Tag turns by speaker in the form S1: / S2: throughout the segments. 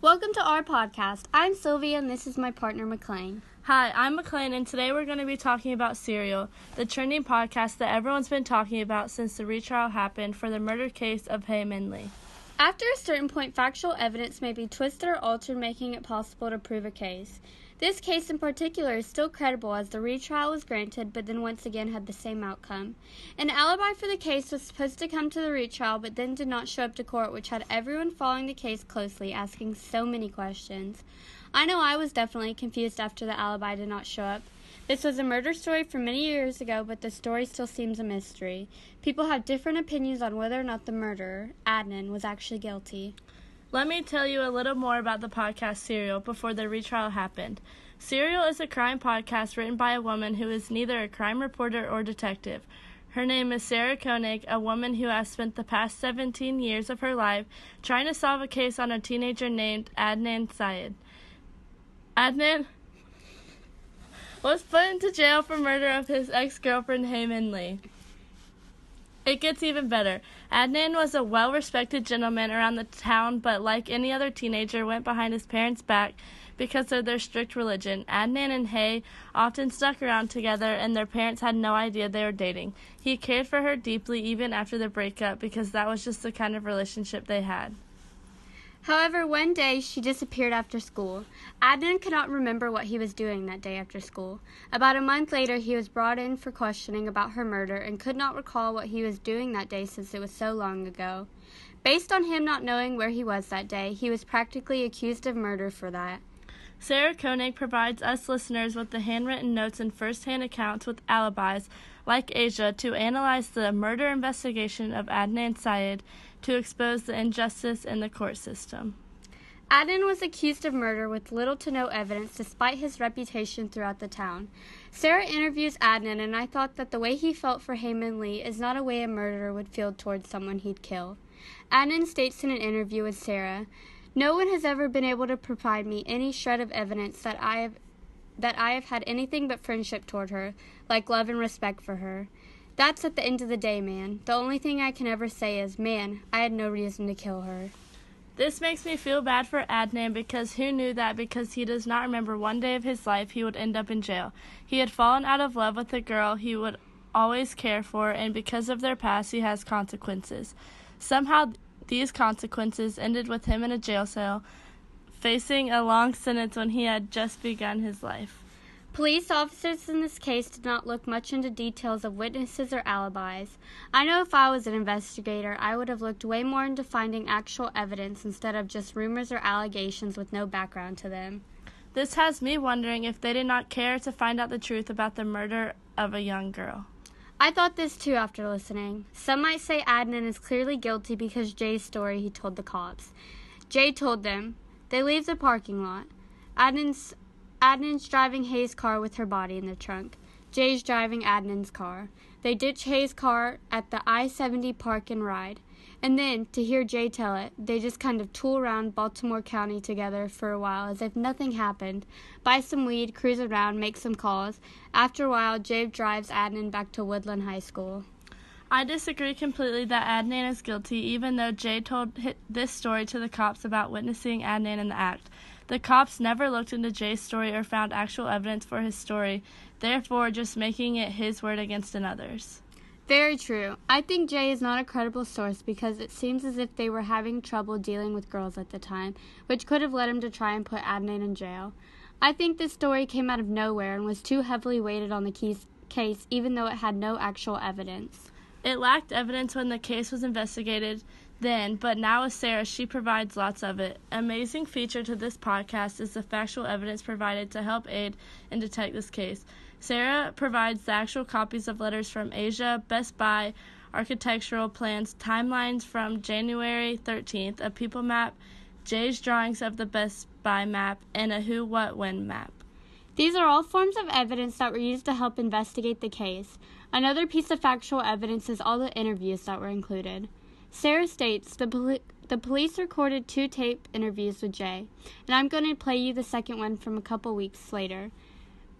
S1: Welcome to our podcast. I'm Sylvia, and this is my partner, Maclaine.
S2: Hi, I'm Maclaine, and today we're going to be talking about Serial, the trending podcast that everyone's been talking about since the retrial happened for the murder case of Hae Min Lee.
S1: After a certain point, factual evidence may be twisted or altered, making it possible to prove a case. This case in particular is still credible as the retrial was granted, but then once again had the same outcome. An alibi for the case was supposed to come to the retrial, but then did not show up to court, which had everyone following the case closely, asking so many questions. I know I was definitely confused after the alibi did not show up. This was a murder story from many years ago, but the story still seems a mystery. People have different opinions on whether or not the murderer, Adnan, was actually guilty.
S2: Let me tell you a little more about the podcast Serial before the retrial happened. Serial is a crime podcast written by a woman who is neither a crime reporter or detective. Her name is Sarah Koenig, a woman who has spent the past 17 years of her life trying to solve a case on a teenager named Adnan Syed. Adnan was put into jail for murder of his ex-girlfriend Hae Min Lee. It gets even better. Adnan was a well-respected gentleman around the town, but like any other teenager, went behind his parents' back because of their strict religion. Adnan and Hae often stuck around together, and their parents had no idea they were dating. He cared for her deeply even after the breakup because that was just the kind of relationship they had.
S1: However, one day she disappeared after school. Adnan could not remember what he was doing that day after school. About a month later, he was brought in for questioning about her murder and could not recall what he was doing that day since it was so long ago. Based on him not knowing where he was that day, he was practically accused of murder for that.
S2: Sarah Koenig provides us listeners with the handwritten notes and first-hand accounts with alibis, like Asia, to analyze the murder investigation of Adnan Syed to expose the injustice in the court system.
S1: Adnan was accused of murder with little to no evidence despite his reputation throughout the town. Sarah interviews Adnan, and I thought that the way he felt for Hae Min Lee is not a way a murderer would feel towards someone he'd kill. Adnan states in an interview with Sarah, "No one has ever been able to provide me any shred of evidence that I have had anything but friendship toward her, like love and respect for her. That's at the end of the day, man. The only thing I can ever say is, man, I had no reason to kill her."
S2: This makes me feel bad for Adnan because who knew that because he does not remember one day of his life he would end up in jail. He had fallen out of love with a girl he would always care for, and because of their past he has consequences. Somehow these consequences ended with him in a jail cell, facing a long sentence when he had just begun his life.
S1: Police officers in this case did not look much into details of witnesses or alibis. I know if I was an investigator, I would have looked way more into finding actual evidence instead of just rumors or allegations with no background to them.
S2: This has me wondering if they did not care to find out the truth about the murder of a young girl.
S1: I thought this too after listening. Some might say Adnan is clearly guilty because Jay's story he told the cops. Jay told them. They leave the parking lot. Adnan's driving Hae's car with her body in the trunk. Jay's driving Adnan's car. They ditch Hae's car at the I-70 park and ride. And then, to hear Jay tell it, they just kind of tool around Baltimore County together for a while as if nothing happened. Buy some weed, cruise around, make some calls. After a while, Jay drives Adnan back to Woodland High School.
S2: I disagree completely that Adnan is guilty, even though Jay told this story to the cops about witnessing Adnan in the act. The cops never looked into Jay's story or found actual evidence for his story, therefore just making it his word against another's.
S1: Very true. I think Jay is not a credible source because it seems as if they were having trouble dealing with girls at the time, which could have led him to try and put Adnan in jail. I think this story came out of nowhere and was too heavily weighted on the case even though it had no actual evidence.
S2: It lacked evidence when the case was investigated then, but now with Sarah, she provides lots of it. An amazing feature to this podcast is the factual evidence provided to help aid and detect this case. Sarah provides the actual copies of letters from Asia, Best Buy, architectural plans, timelines from January 13th, a people map, Jay's drawings of the Best Buy map, and a who, what, when map.
S1: These are all forms of evidence that were used to help investigate the case. Another piece of factual evidence is all the interviews that were included. Sarah states the police recorded 2 tape interviews with Jay, and I'm going to play you the second one from a couple weeks later.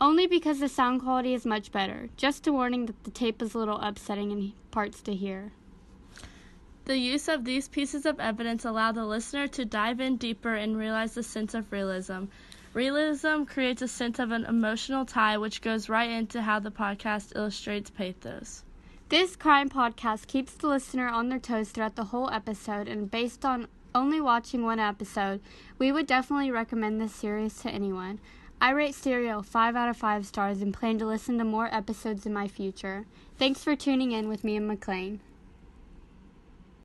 S1: Only because the sound quality is much better. Just a warning that the tape is a little upsetting in parts to hear.
S2: The use of these pieces of evidence allow the listener to dive in deeper and realize the sense of realism. Realism creates a sense of an emotional tie, which goes right into how the podcast illustrates pathos.
S1: This crime podcast keeps the listener on their toes throughout the whole episode, and based on only watching one episode, we would definitely recommend this series to anyone. I rate Serial 5 out of 5 stars and plan to listen to more episodes in my future. Thanks for tuning in with me and Maclaine.